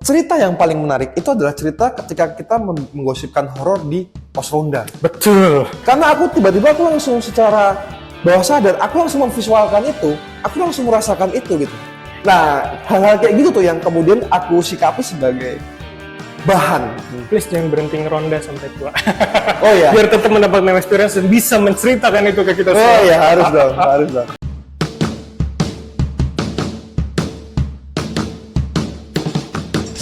cerita yang paling menarik itu adalah cerita ketika kita menggosipkan horor di pos ronda. Betul. Karena tiba-tiba aku langsung secara bawah sadar, aku langsung memvisualkan itu, aku langsung merasakan itu gitu. Nah, hal-hal kayak gitu tuh yang kemudian aku sikapi sebagai bahan. Please jangan berhenti ngeronda sampai tua. Oh ya. Biar tetap mendapatkan experience dan bisa menceritakan itu ke kita semua. Oh ya, harus dong, harus dong.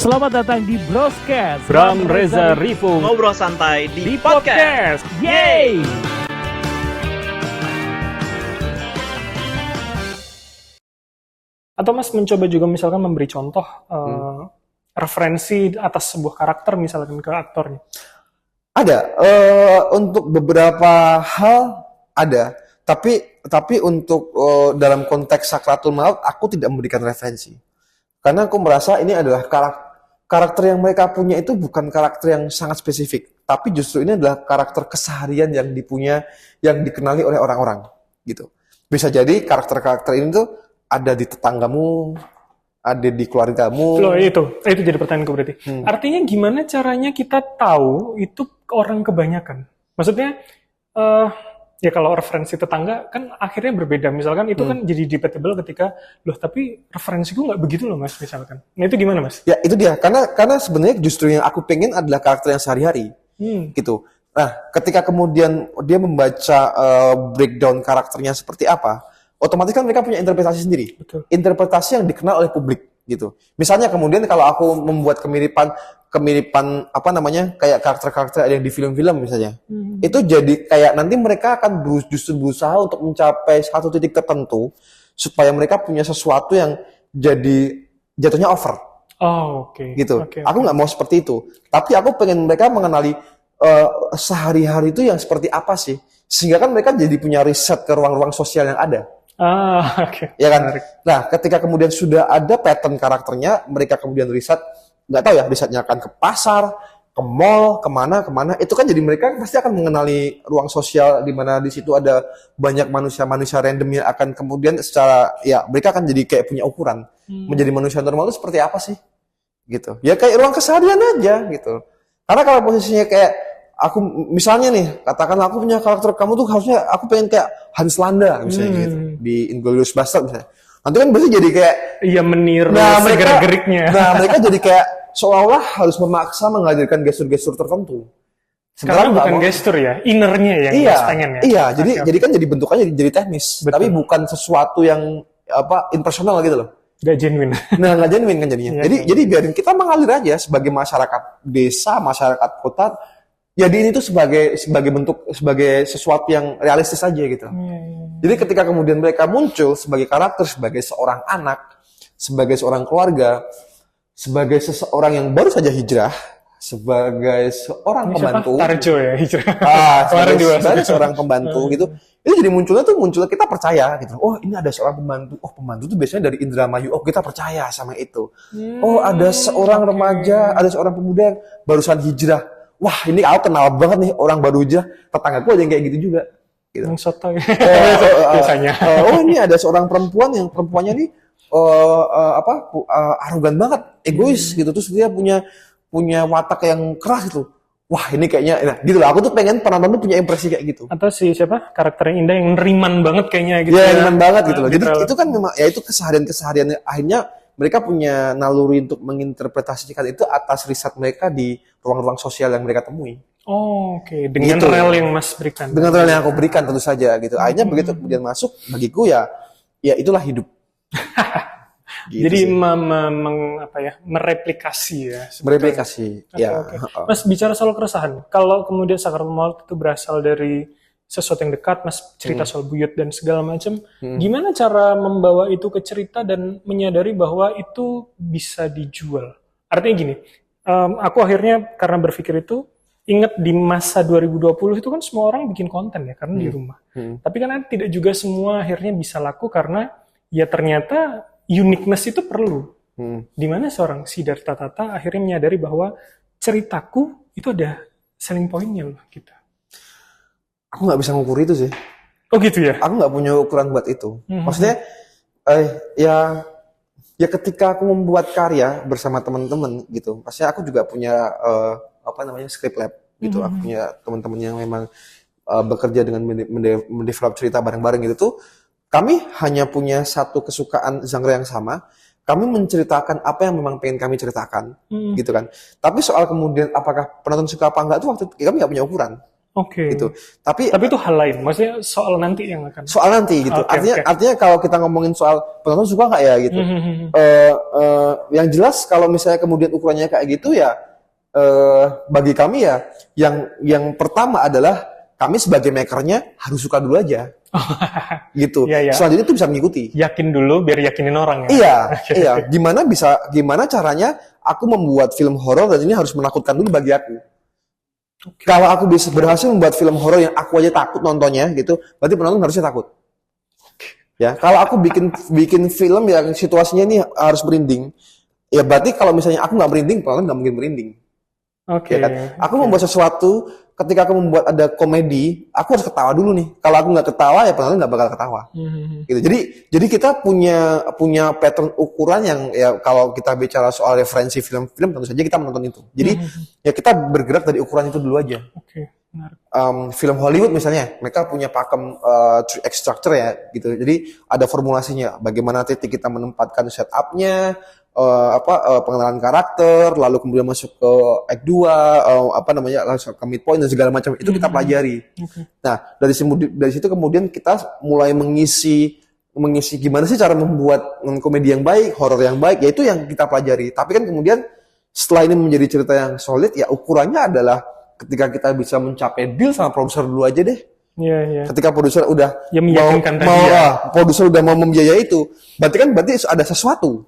Selamat datang di Broscast. Bram Reza Rivo Ngobrol santai di di podcast. podcast. Yeay! Atau Mas mencoba juga misalkan memberi contoh referensi atas sebuah karakter misalkan ke aktornya. Ada, untuk beberapa hal ada, tapi untuk dalam konteks Sakratul Maut aku tidak memberikan referensi. Karena aku merasa ini adalah karakter yang mereka punya itu bukan karakter yang sangat spesifik, tapi justru ini adalah karakter keseharian yang dikenali oleh orang-orang gitu. Bisa jadi karakter-karakter ini tuh ada di tetanggamu, ada di keluargamu. Loh, itu jadi pertanyaanku berarti. Artinya gimana caranya kita tahu itu orang kebanyakan? Maksudnya ya kalau referensi tetangga kan akhirnya berbeda. Misalkan itu kan jadi debatable ketika loh tapi referensiku nggak begitu loh Mas misalkan. Nah itu gimana Mas? Ya itu dia, karena sebenarnya justru yang aku pengen adalah karakter yang sehari-hari gitu. Nah ketika kemudian dia membaca breakdown karakternya seperti apa, otomatis kan mereka punya interpretasi sendiri. Betul. Interpretasi yang dikenal oleh publik gitu. Misalnya kemudian kalau aku membuat kemiripan apa namanya kayak karakter-karakter yang di film-film misalnya, itu jadi kayak nanti mereka akan justru berusaha untuk mencapai satu titik tertentu supaya mereka punya sesuatu yang jadi jatuhnya over. Oh oke. Gitu. Okay. Aku nggak mau seperti itu, tapi aku pengen mereka mengenali sehari-hari itu yang seperti apa sih, sehingga kan mereka jadi punya riset ke ruang-ruang sosial yang ada. Oke. Ya kan? Menarik. Nah, ketika kemudian sudah ada pattern karakternya, mereka kemudian riset, nggak tahu ya, risetnya akan ke pasar, ke mall, kemana, itu kan jadi mereka pasti akan mengenali ruang sosial di mana di situ ada banyak manusia-manusia random yang akan kemudian secara, ya mereka akan jadi kayak punya ukuran. Menjadi manusia normal itu seperti apa sih? Gitu. Ya kayak ruang keseharian aja gitu. Karena kalau posisinya kayak, aku misalnya nih, katakanlah aku punya karakter kamu tuh harusnya aku pengen kayak Hans Landa misalnya gitu di Inglourious Basterds misalnya. Nanti kan biasanya jadi kayak meniru gerak-geriknya. Nah, mereka jadi kayak seolah-olah harus memaksa menghadirkan gestur-gestur tertentu. Sekarang bukan gestur ya, innernya yang iya, pengen ya. Iya, jadi kan jadi bentukannya jadi teknis, tapi bukan sesuatu yang impersonal gitu loh. Gak genuine. Nah, nggak genuine kan jadinya. Jadi biarin kita mengalir aja sebagai masyarakat desa, masyarakat kota. Jadi ini tuh sebagai sesuatu yang realistis aja gitu. Jadi ketika kemudian mereka muncul sebagai karakter, sebagai seorang anak, sebagai seorang keluarga, sebagai seseorang yang baru saja hijrah, sebagai seorang pembantu. Tarjo ya hijrah. Sebagai seorang pembantu gitu. Itu jadi munculnya kita percaya gitu. Oh, ini ada seorang pembantu. Oh, pembantu tuh biasanya dari Indramayu. Oh, kita percaya sama itu. Oh, ada seorang remaja, ada seorang pemuda yang barusan hijrah. Wah, ini aku kenal banget nih orang baru hijrah. Tetanggaku ada yang kayak gitu juga. Gitu. Soto biasanya. Ini ada seorang perempuan yang perempuannya nih arogan banget, egois gitu. Terus dia punya watak yang keras gitu. Wah, ini kayaknya, nah gitu lah. Aku tuh pengen penonton tuh punya impresi kayak gitu. Atau karakter yang indah yang neriman banget kayaknya gitu. Ya, neriman banget gitu loh. Jadi itu kan memang ya itu keseharian akhirnya mereka punya naluri untuk menginterpretasikan itu atas riset mereka di ruang-ruang sosial yang mereka temui. Oh, oke. Dengan gitu. rel yang Mas berikan. Dengan rel yang aku berikan tentu saja gitu. Akhirnya begitu kemudian masuk bagiku ya itulah hidup. Gitu jadi sih. mereplikasi ya. Mereplikasi. Ya. Okay. Mas bicara soal keresahan. Kalau kemudian Sakratul Maut itu berasal dari sesuatu yang dekat, Mas cerita soal buyut dan segala macam. Gimana cara membawa itu ke cerita dan menyadari bahwa itu bisa dijual? Artinya gini, aku akhirnya karena berpikir itu, ingat di masa 2020 itu kan semua orang bikin konten ya, karena di rumah. Tapi kan tidak juga semua akhirnya bisa laku karena ya ternyata uniqueness itu perlu. Dimana seorang Siddhartha Tata akhirnya menyadari bahwa ceritaku itu ada selling point-nya loh gitu. Aku nggak bisa ngukur itu sih. Oh gitu ya? Aku nggak punya ukuran buat itu. Maksudnya, ya Ya ketika aku membuat karya bersama teman-teman gitu, pastinya aku juga punya script lab gitu. Aku punya teman-teman yang memang bekerja dengan mendevelop cerita bareng-bareng gitu tuh. Kami hanya punya satu kesukaan genre yang sama. Kami menceritakan apa yang memang pengen kami ceritakan, gitu kan. Tapi soal kemudian apakah penonton suka apa enggak tuh waktu itu kami nggak punya ukuran, Oke. gitu. Tapi Tapi itu hal lain. Maksudnya soal nanti yang akan. soal nanti gitu. Oke, Artinya oke. artinya kalau kita ngomongin soal penonton suka nggak ya gitu. Yang jelas kalau misalnya kemudian ukurannya kayak gitu ya, bagi kami ya yang pertama adalah kami sebagai makernya harus suka dulu aja gitu. Iya, iya. Selanjutnya itu bisa mengikuti. Yakin dulu biar yakinin orang ya. Iya, iya. Gimana caranya aku membuat film horor dan ini harus menakutkan dulu bagi aku. Kalau aku bisa berhasil membuat film horor yang aku aja takut nontonnya gitu, berarti penonton harusnya takut. Ya, kalau aku bikin film yang situasinya ini harus merinding, ya berarti kalau misalnya aku nggak merinding, penonton nggak mungkin merinding. Oke. Ya kan? Aku membuat sesuatu, ketika aku membuat ada komedi, aku harus ketawa dulu nih. Kalau aku nggak ketawa, ya penonton nggak bakal ketawa. Gitu. Jadi kita punya pattern ukuran yang ya kalau kita bicara soal referensi film-film, tentu saja kita menonton itu. Jadi ya kita bergerak dari ukuran itu dulu aja. Oke. Menarik. Film Hollywood misalnya, mereka punya pakem 3X structure ya, gitu. Jadi ada formulasinya, bagaimana titik kita menempatkan setupnya, pengenalan karakter, lalu kemudian masuk ke act 2, langsung ke midpoint dan segala macam itu kita pelajari. Nah, dari situ kemudian kita mulai mengisi gimana sih cara membuat komedi yang baik, horor yang baik, yaitu yang kita pelajari. Tapi kan kemudian setelah ini menjadi cerita yang solid, ya ukurannya adalah ketika kita bisa mencapai deal sama produser dulu aja deh. Iya, iya. Ketika produser udah Ya, meyakinkan tadi ya. produser udah mau membiayai itu, berarti ada sesuatu,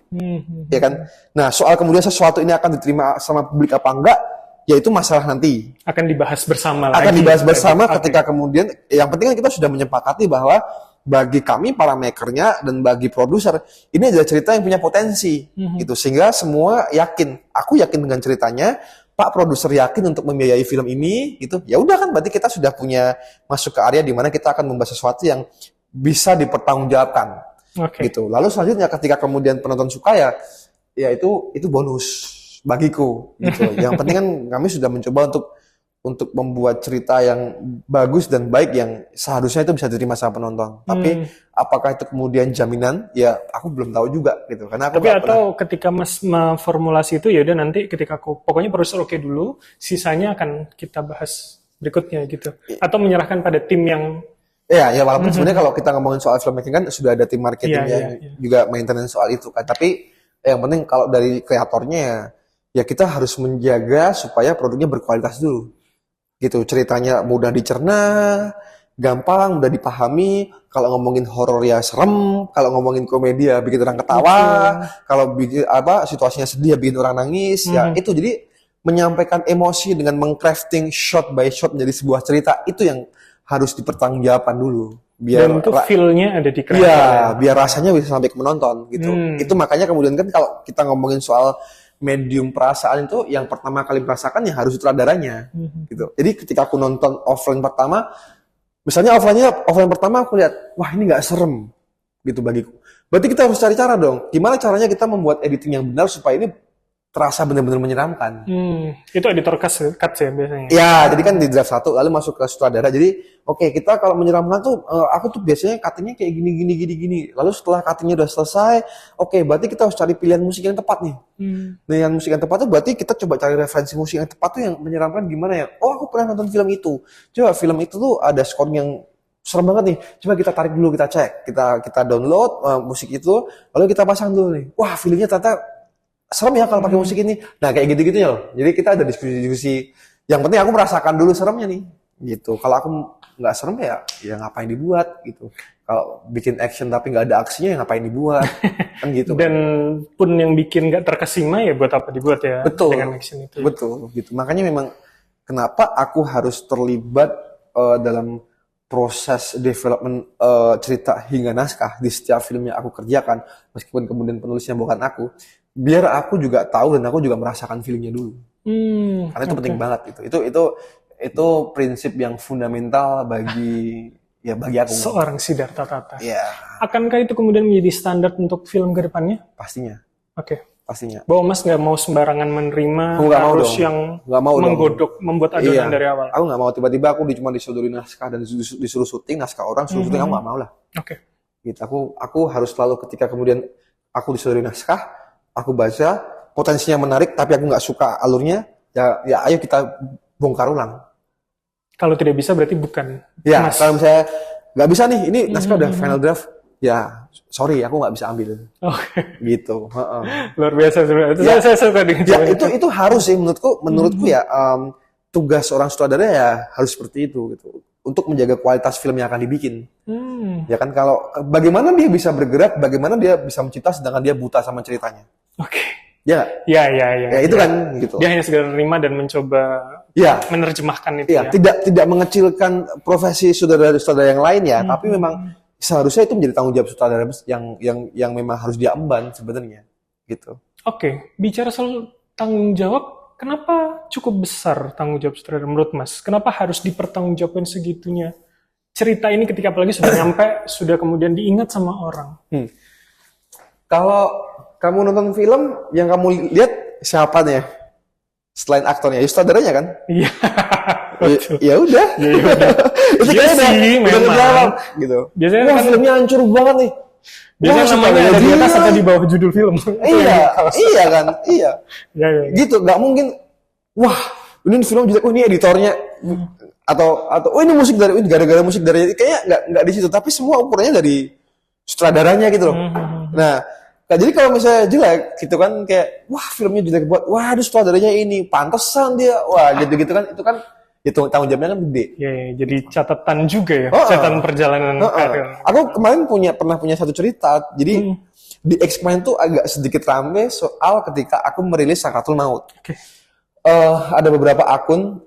ya kan? Nah, soal kemudian sesuatu ini akan diterima sama publik apa enggak, ya itu masalah nanti. Akan dibahas bersama lagi. Akan dibahas bersama Oke. ketika kemudian, yang penting kan kita sudah menyepakati bahwa bagi kami para makernya dan bagi produser ini adalah cerita yang punya potensi, gitu. Sehingga semua yakin, aku yakin dengan ceritanya. Pak produser yakin untuk membiayai film ini, gitu. Ya udah kan, berarti kita sudah punya masuk ke area di mana kita akan membahas sesuatu yang bisa dipertanggungjawabkan, Oke. gitu. Lalu selanjutnya ketika kemudian penonton suka ya itu bonus bagiku, gitu. Yang penting kan kami sudah mencoba untuk membuat cerita yang bagus dan baik yang seharusnya itu bisa diterima sama penonton. Tapi apakah itu kemudian jaminan? Ya aku belum tahu juga gitu. Karena aku Tapi nggak atau ketika Mas memformulasi itu ya udah nanti ketika aku pokoknya produser oke dulu, sisanya akan kita bahas berikutnya gitu. Atau menyerahkan pada tim yang Ya walaupun sebenarnya kalau kita ngomongin soal filmmaking kan sudah ada tim marketingnya yang juga maintenance soal itu kan. Tapi yang penting kalau dari kreatornya ya kita harus menjaga supaya produknya berkualitas dulu. Gitu, ceritanya mudah dicerna, gampang, mudah dipahami. Kalau ngomongin horor ya serem, kalau ngomongin komedi ya bikin orang ketawa, kalau bikin situasinya sedih ya bikin orang nangis, ya itu. Jadi menyampaikan emosi dengan mengcrafting shot by shot menjadi sebuah cerita itu yang harus dipertanggungjawabkan dulu. Biar dan itu feel-nya ada di kreator. iya, biar rasanya bisa sampai ke menonton gitu. Itu makanya kemudian kan kalau kita ngomongin soal medium perasaan itu yang pertama kali merasakan ya harus sutradaranya gitu. Jadi ketika aku nonton offline pertama, misalnya offline pertama aku lihat, wah ini nggak serem gitu bagiku. Berarti kita harus cari cara dong. Gimana caranya kita membuat editing yang benar supaya ini terasa benar-benar menyeramkan. Itu editor cut ya biasanya. Ya, jadi kan di draft 1 lalu masuk ke sutradara. Jadi oke, kita kalau menyeramkan tuh aku tuh biasanya cuttingnya kayak gini. Lalu setelah cuttingnya udah selesai, oke, berarti kita harus cari pilihan musik yang tepat nih. Dengan musik yang tepat tuh berarti kita coba cari referensi musik yang tepat tuh yang menyeramkan gimana ya. Oh, aku pernah nonton film itu. Coba film itu tuh ada skor yang serem banget nih. Coba kita tarik dulu, kita cek. Kita download musik itu, lalu kita pasang dulu nih. Wah, filmnya ternyata serem ya kalau pakai musik ini. Nah, kayak gitu-gitu ya loh. Jadi kita ada diskusi-diskusi. Yang penting aku merasakan dulu seremnya nih. Gitu. Kalau aku nggak serem ya ngapain dibuat gitu. Kalau bikin action tapi nggak ada aksinya ya ngapain dibuat. Kan gitu. Dan pun yang bikin nggak terkesima ya buat apa dibuat ya. Betul. Dengan action itu. Betul. Gitu. Makanya memang kenapa aku harus terlibat dalam proses development cerita hingga naskah di setiap film yang aku kerjakan. Meskipun kemudian penulisnya bukan aku. Biar aku juga tahu dan aku juga merasakan feelingnya dulu. Karena itu penting banget gitu. Itu prinsip yang fundamental bagi Ya bagi aku. Seorang Siddhartha Tata. Ya, Akankah itu kemudian menjadi standar untuk film ke depannya? pastinya. Oke. Pastinya. Bahwa Mas nggak mau sembarangan menerima, Aku nggak mau harus dong. yang Nggak mau dong. menggodok, membuat adonan dari awal. Aku nggak mau tiba-tiba aku cuma disodorin naskah dan disuruh syuting naskah orang, suruh syuting, aku nggak mau lah. Oke. Gitu. Aku harus selalu ketika kemudian aku disodorin naskah, aku baca, potensinya menarik, tapi aku nggak suka alurnya, ya ayo kita bongkar ulang. Kalau tidak bisa berarti bukan Ya, Mas. kalau misalnya nggak bisa nih, ini naskah udah final draft, ya sorry, aku nggak bisa ambil. Oke. Gitu. Heeh. Luar biasa sebenarnya. Itu Ya. saya suka dengan Ya jawaban itu harus sih menurutku ya tugas seorang sutradara ya harus seperti itu gitu untuk menjaga kualitas film yang akan dibikin. Hmm. Ya kan kalau bagaimana dia bisa bergerak, bagaimana dia bisa mencipta sedangkan dia buta sama ceritanya. Oke. Ya, Ya. ya itu kan gitu. Dia hanya sekedar menerima dan mencoba Ya, menerjemahkan itu ya ya. tidak mengecilkan profesi sutradara-sutradara yang lain ya, tapi memang seharusnya itu menjadi tanggung jawab sutradara yang memang harus dia emban sebenarnya gitu. Oke, bicara soal tanggung jawab, kenapa cukup besar tanggung jawab sutradara menurut Mas? Kenapa harus dipertanggungjawabkan segitunya? Cerita ini ketika apalagi sudah nyampe, sudah kemudian diingat sama orang. Kalau kamu nonton film yang kamu lihat siapa nih? Selain aktornya, ya sutradaranya kan? Iya. Ya udah. Itu Iya kayaknya sih, udah memang. menjawab, gitu. Biasanya Wah, kan- filmnya hancur banget nih. Biasanya Wah, namanya ada di sutradaranya atas dia. atau di bawah judul film. Iya, iya kan, iya. Iya. Gitu, nggak mungkin. Wah, ini film jelek. Oh, ini editornya. Atau oh ini musik dari ini gara-gara musik dari kayaknya nggak di situ. Tapi semua ukurannya dari sutradaranya gitu loh. Nah, jadi kalau misalnya jelek gitu kan kayak wah filmnya jelek buat wah aduh sutradaranya ini pantesan dia wah gitu-gitu kan itu kan itu tanggung jawabnya kan gede. Iya, jadi catatan juga ya, Oh, catatan perjalanan karir. Aku kemarin pernah punya satu cerita. Jadi di X-Men tuh agak sedikit rame soal ketika aku merilis Sakratul Maut. Oke. Ada beberapa akun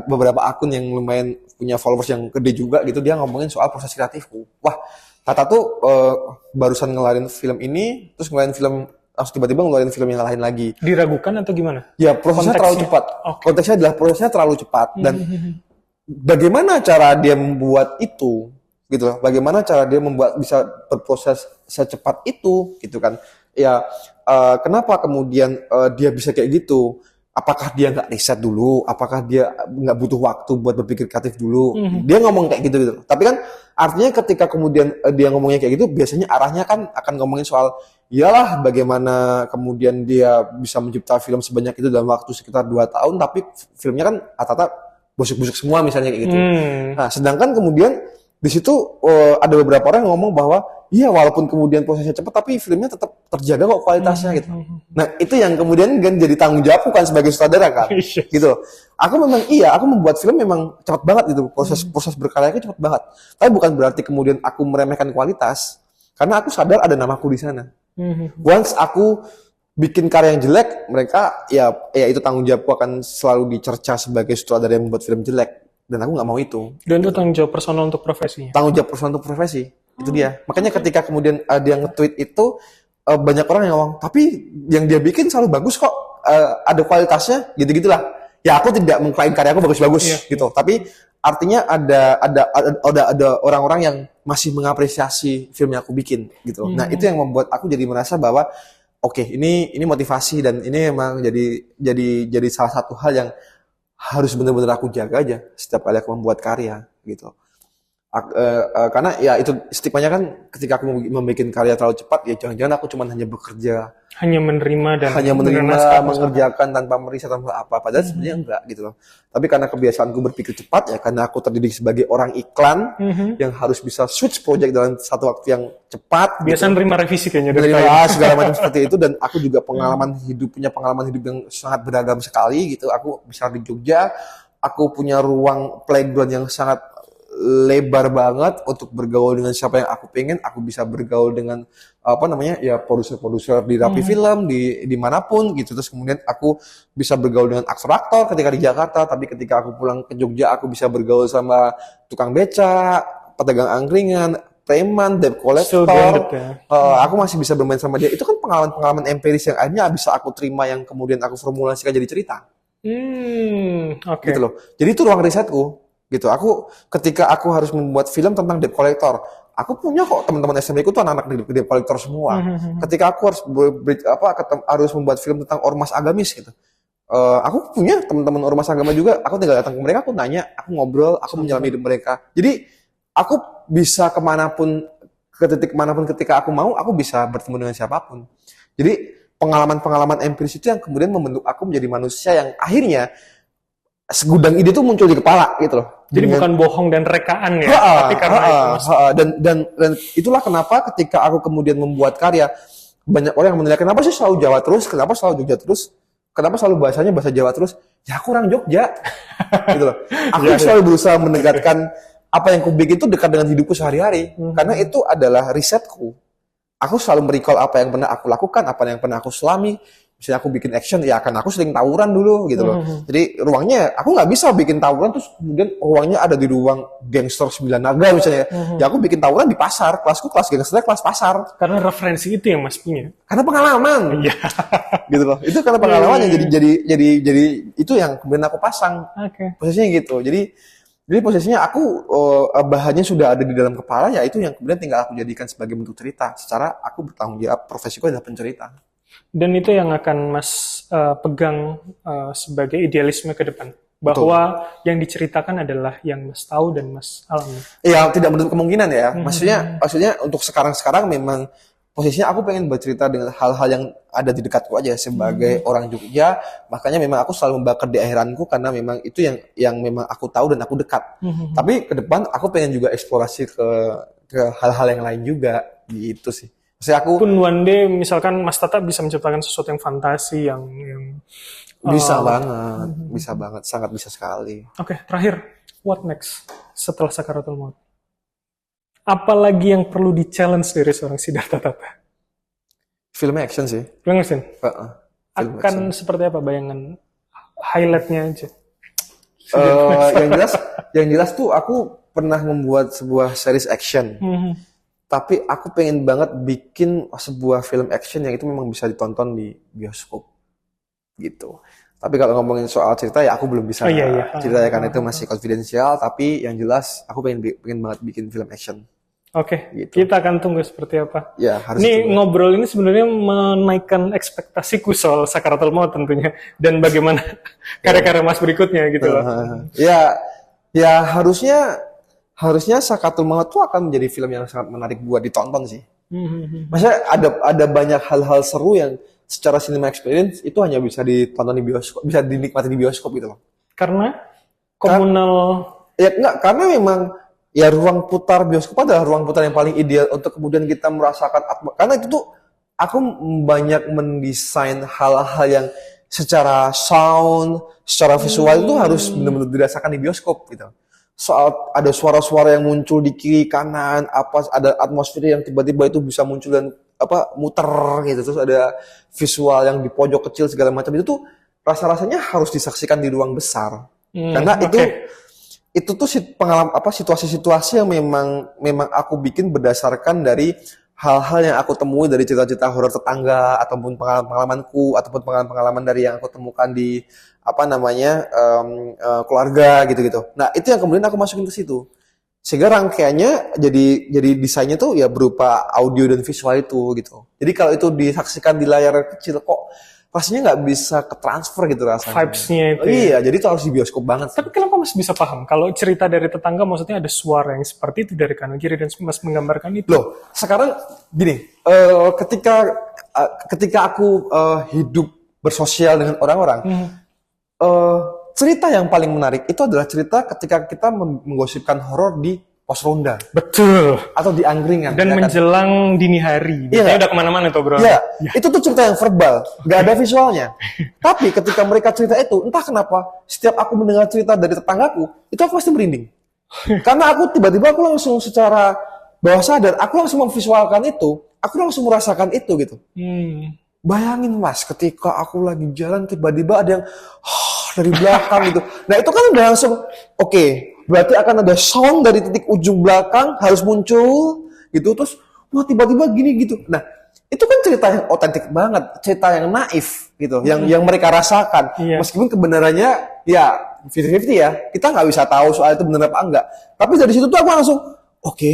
beberapa akun yang lumayan punya followers yang gede juga gitu dia ngomongin soal proses kreatifku. Wah, Tata tuh barusan ngelarin film ini, terus ngelarin film, langsung tiba-tiba ngeluarin film yang lain lagi. Diragukan atau gimana? Ya prosesnya terlalu cepat. Oke. Konteksnya adalah prosesnya terlalu cepat dan bagaimana cara dia membuat itu, gitu loh. Bagaimana cara dia membuat bisa berproses secepat itu, gitu kan? Ya kenapa kemudian dia bisa kayak gitu? Apakah dia nggak riset dulu? Apakah dia nggak butuh waktu buat berpikir kreatif dulu? Dia ngomong kayak gitu. Tapi kan artinya ketika kemudian dia ngomongnya kayak gitu, biasanya arahnya kan akan ngomongin soal iyalah bagaimana kemudian dia bisa mencipta film sebanyak itu dalam waktu sekitar 2 tahun, tapi filmnya kan rata-rata busuk-busuk semua misalnya kayak gitu. Nah, sedangkan kemudian di situ ada beberapa orang yang ngomong bahwa iya walaupun kemudian prosesnya cepat tapi filmnya tetap terjaga kok kualitasnya gitu. Nah itu yang kemudian kan jadi tanggung jawab kan sebagai sutradara kan, Yes. gitu. Aku membuat film memang cepat banget gitu proses berkaryanya cepat banget. Tapi bukan berarti kemudian aku meremehkan kualitas karena aku sadar ada namaku di sana. Once aku bikin karya yang jelek, mereka ya itu tanggung jawabku akan selalu dicerca sebagai sutradara yang membuat film jelek. Dan aku nggak mau itu. Dan itu tanggung jawab personal untuk profesinya. Tanggung jawab personal untuk profesi. Itu dia. Makanya ketika kemudian dia nge-tweet itu, banyak orang yang ngomong, tapi yang dia bikin selalu bagus kok, ada kualitasnya, gitu-gitulah. Ya aku tidak mengklaim karya aku bagus-bagus, gitu. Tapi artinya ada orang-orang yang masih mengapresiasi film yang aku bikin, gitu. Nah itu yang membuat aku jadi merasa bahwa, oke, ini motivasi dan ini memang jadi salah satu hal yang harus benar-benar aku jaga aja setiap kali aku membuat karya gitu. Karena ya itu stigmanya kan ketika aku membuat karya terlalu cepat ya jangan-jangan aku cuma hanya bekerja, Hanya menerima dan hanya menerima, naskah mengerjakan tanpa meriset tanpa apa. Padahal sebenarnya enggak gitu loh. Tapi karena kebiasaanku berpikir cepat ya karena aku terdidik sebagai orang iklan yang harus bisa switch project dalam satu waktu yang cepat. biasa nerima revisi kayaknya dari Menerima klien. segala macam seperti itu dan aku juga punya pengalaman hidup yang sangat beragam sekali gitu. Aku besar di Jogja, aku punya ruang playground yang sangat lebar banget untuk bergaul dengan siapa yang aku pengen. Aku bisa bergaul dengan produser-produser di Rapi Film di manapun gitu. Terus kemudian aku bisa bergaul dengan aktor-aktor ketika di Jakarta, tapi ketika aku pulang ke Jogja aku bisa bergaul sama tukang beca, pedagang angkringan, preman, debt Still collector. grounded ya. Aku masih bisa bermain sama dia. Itu kan pengalaman-pengalaman empiris yang akhirnya bisa aku terima yang kemudian aku formulasikan jadi cerita. Oke. Gitu loh. Jadi itu ruang risetku. gitu. Ketika aku harus membuat film tentang debt collector, aku punya kok teman-teman SMP ku tuh anak-anak debt collector semua. Ketika aku harus membuat film tentang ormas agamis gitu, aku punya teman-teman ormas agama juga. Aku tinggal datang ke mereka, aku nanya, aku ngobrol, aku menyelami hidup mereka. Jadi aku bisa kemanapun, ke titik manapun ketika aku mau, aku bisa bertemu dengan siapapun. Jadi pengalaman-pengalaman empiris itu yang kemudian membentuk aku menjadi manusia yang akhirnya segudang ide tuh muncul di kepala gitu loh. Jadi bukan bohong dan rekaan ya, tapi karena itu Mas. Dan itulah kenapa ketika aku kemudian membuat karya, banyak orang yang menilai kenapa sih selalu Jawa terus, kenapa selalu Jogja terus, kenapa selalu bahasanya bahasa Jawa terus? Ya aku orang Jogja, gitu loh. Aku selalu berusaha menegakkan apa yang aku bikin itu dekat dengan hidupku sehari-hari, karena itu adalah risetku. Aku selalu merecall apa yang pernah aku lakukan, apa yang pernah aku selami. Misalnya aku bikin action, ya kan aku sering tawuran dulu gitu loh. Jadi ruangnya, aku nggak bisa bikin tawuran terus kemudian ruangnya ada di ruang gangster 9 naga misalnya. Ya aku bikin tawuran di pasar, kelasku kelas gangster, kelas pasar. Karena referensi itu yang Mas punya. Karena pengalaman. Iya. Gitu loh. Itu karena pengalaman yang jadi itu yang kemudian aku pasang. Posisinya gitu. Jadi posisinya aku bahannya sudah ada di dalam kepala, ya itu yang kemudian tinggal aku jadikan sebagai bentuk cerita. Secara aku bertanggung jawab, profesiku adalah pencerita. Dan itu yang akan Mas pegang sebagai idealisme ke depan. Bahwa yang diceritakan adalah yang Mas tahu dan Mas alami. Iya, tidak menutup kemungkinan ya. Maksudnya untuk sekarang memang posisinya aku pengen bercerita dengan hal-hal yang ada di dekatku aja sebagai orang Jogja. Makanya memang aku selalu membakar di akhiranku karena memang itu yang memang aku tahu dan aku dekat. Tapi ke depan aku pengen juga eksplorasi ke hal-hal yang lain juga gitu sih. Maksudnya aku pun one day misalkan Mas Tata bisa menciptakan sesuatu yang fantasi yang bisa banget, sangat bisa sekali. Oke, terakhir, what next setelah Sakaratul Maut? Apalagi yang perlu di-challenge dari seorang Siddhartha Tata? Film action sih. Film action? Film action. Seperti apa bayangan highlight-nya aja? Yang jelas tuh aku pernah membuat sebuah series action. Tapi aku pengen banget bikin sebuah film action yang itu memang bisa ditonton di bioskop. Gitu. Tapi kalau ngomongin soal cerita ya aku belum bisa cerita karena itu masih konfidensial. Tapi yang jelas aku pengen banget bikin film action. Oke, gitu. Kita akan tunggu seperti apa. Ya, harus ini tunggu. Ngobrol ini sebenarnya menaikkan ekspektasiku soal Sakaratul Maut tentunya dan bagaimana karya-karya Mas berikutnya gitu loh. Ya harusnya Sakaratul Maut itu akan menjadi film yang sangat menarik buat ditonton sih. Maksudnya ada banyak hal-hal seru yang secara cinema experience itu hanya bisa ditonton di bioskop, bisa dinikmati di bioskop gitu loh. Karena komunal karena memang ya ruang putar bioskop adalah ruang putar yang paling ideal untuk kemudian kita merasakan karena itu tuh aku banyak mendesain hal-hal yang secara sound, secara visual itu harus benar-benar dirasakan di bioskop gitu. Soal ada suara-suara yang muncul di kiri kanan, ada atmosfer yang tiba-tiba itu bisa muncul dan muter gitu, terus ada visual yang di pojok kecil segala macam itu tuh rasa-rasanya harus disaksikan di ruang besar. Karena itu tuh pengalaman situasi-situasi yang memang aku bikin berdasarkan dari hal-hal yang aku temui dari cerita-cerita horor tetangga ataupun pengalaman-pengalamanku ataupun pengalaman-pengalaman dari yang aku temukan di keluarga gitu-gitu. Nah, itu yang kemudian aku masukin ke situ. Sehingga rangkaiannya jadi desainnya tuh ya berupa audio dan visual itu gitu. Jadi kalau itu disaksikan di layar kecil kok rasanya nggak bisa ke transfer gitu rasanya. Vibes-nya itu. Iya, jadi itu harus di bioskop banget. Tapi kenapa Mas bisa paham kalau cerita dari tetangga maksudnya ada suara yang seperti itu dari kanan kiri dan Mas menggambarkan itu? Loh, sekarang gini, ketika aku hidup bersosial dengan orang-orang, cerita yang paling menarik itu adalah cerita ketika kita menggosipkan horor di pos ronda. Betul. Atau di angkringan. Dan menjelang dini hari. Biasanya udah kemana-mana tuh bro. Iya, itu tuh cerita yang verbal. Gak ada visualnya. Tapi ketika mereka cerita itu, entah kenapa, setiap aku mendengar cerita dari tetanggaku, itu aku pasti merinding. Karena aku tiba-tiba aku langsung secara bawah sadar, aku langsung memvisualkan itu, aku langsung merasakan itu gitu. Bayangin Mas, ketika aku lagi jalan, tiba-tiba ada yang dari belakang gitu. Nah itu kan udah langsung, oke, berarti akan ada sound dari titik ujung belakang harus muncul gitu, terus wah tiba-tiba gini gitu. Nah itu kan cerita yang otentik banget, cerita yang naif gitu, yang mereka rasakan. Meskipun kebenarannya ya 50-50 ya. Kita nggak bisa tahu soal itu benar apa enggak. Tapi dari situ tuh aku langsung, oke.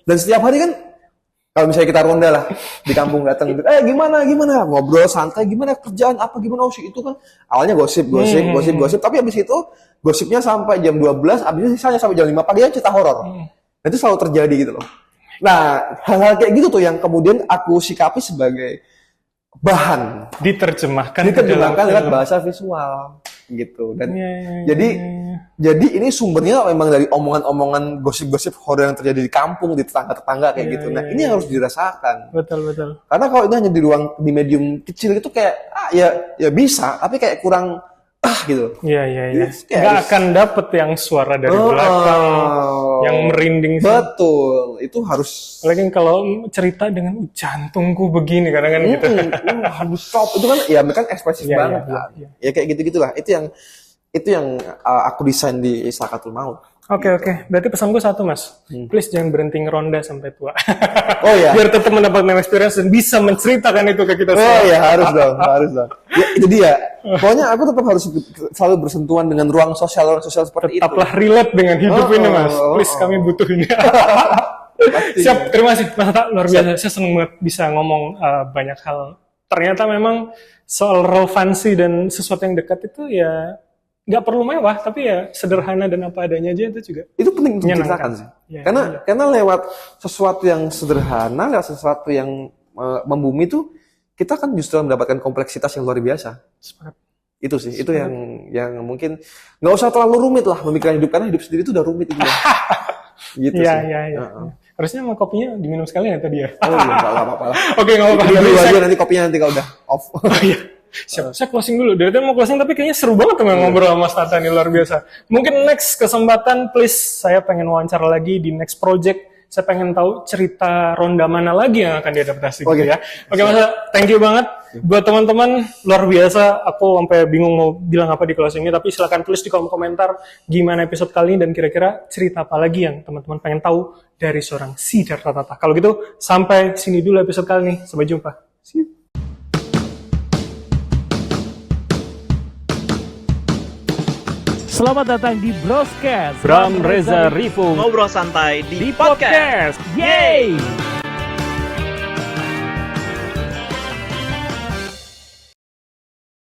Dan setiap hari kan, kalau misalnya kita ronda lah di kampung datang, gimana, ngobrol santai, gimana kerjaan, apa gimana, sih itu kan awalnya gosip, tapi habis itu gosipnya sampai jam 12, habis itu sisanya sampai jam 5 pagi cerita horor. Nah, itu selalu terjadi gitu loh. Nah, hal-hal kayak gitu tuh yang kemudian aku sikapi sebagai bahan diterjemahkan lewat bahasa visual gitu. Dan jadi ini sumbernya memang dari omongan-omongan gosip-gosip horor yang terjadi di kampung, di tetangga-tetangga kayak gitu. Nah, ini harus dirasakan. Betul. Karena kalau ini hanya di medium kecil itu kayak ya bisa, tapi kayak kurang gitu. Iya. Nggak akan dapet yang suara dari belakang, yang merinding. Betul, itu harus. Lagi kalau cerita dengan jantungku begini kadang-kadang gitu. Harus stop. Itu kan ya mereka ekspresif banget kan. Ya kayak gitu-gitulah. Itu yang aku desain di Sakatul Maut. Oke. Berarti pesanku satu, Mas. Please jangan berhenti ngeronda sampai tua. Oh ya. Biar tetap mendapatkan experience dan bisa menceritakan itu ke kita semua. Oh ya, harus dong. Ya, itu dia. Pokoknya aku tetap harus selalu bersentuhan dengan ruang sosial seperti Tetaplah relate dengan hidup ini, Mas. Please kami butuh ini. Siap, terima kasih Mas Atta, luar biasa. Saya senang banget bisa ngomong banyak hal. Ternyata memang soal relevansi dan sesuatu yang dekat itu ya nggak perlu mewah, tapi ya sederhana dan apa adanya aja itu juga. Itu penting untuk diceritakan sih. Karena lewat sesuatu yang sederhana, lewat sesuatu yang membumi itu, kita kan justru mendapatkan kompleksitas yang luar biasa. Sepakat. Itu sih, itu yang mungkin nggak usah terlalu rumit lah memikirkan hidup, karena hidup sendiri itu udah rumit itu. Gitu sih. Iya. Harusnya emang kopinya diminum sekalian ya tadi ya. Oh iya, nggak apa-apa lah. Oke, nggak apa-apa. Dulu aja nanti kopinya nanti kalau udah off. Siap, saya closing dulu. Dari tadi mau closing tapi kayaknya seru banget teman ngobrol sama Mas Tata ini, luar biasa. Mungkin next kesempatan please saya pengen wawancara lagi di next project. Saya pengen tahu cerita ronda mana lagi yang akan diadaptasi gitu ya. Oke Mas, thank you banget. Buat teman-teman, luar biasa. Aku sampai bingung mau bilang apa di closing ini, tapi silakan tulis di kolom komentar gimana episode kali ini dan kira-kira cerita apa lagi yang teman-teman pengen tahu dari seorang Siddhartha Tata. Kalau gitu, sampai sini dulu episode kali ini. Sampai jumpa. See you. Selamat datang di Broscast. Bram Reza Rivo ngobrol santai di podcast. Yeay!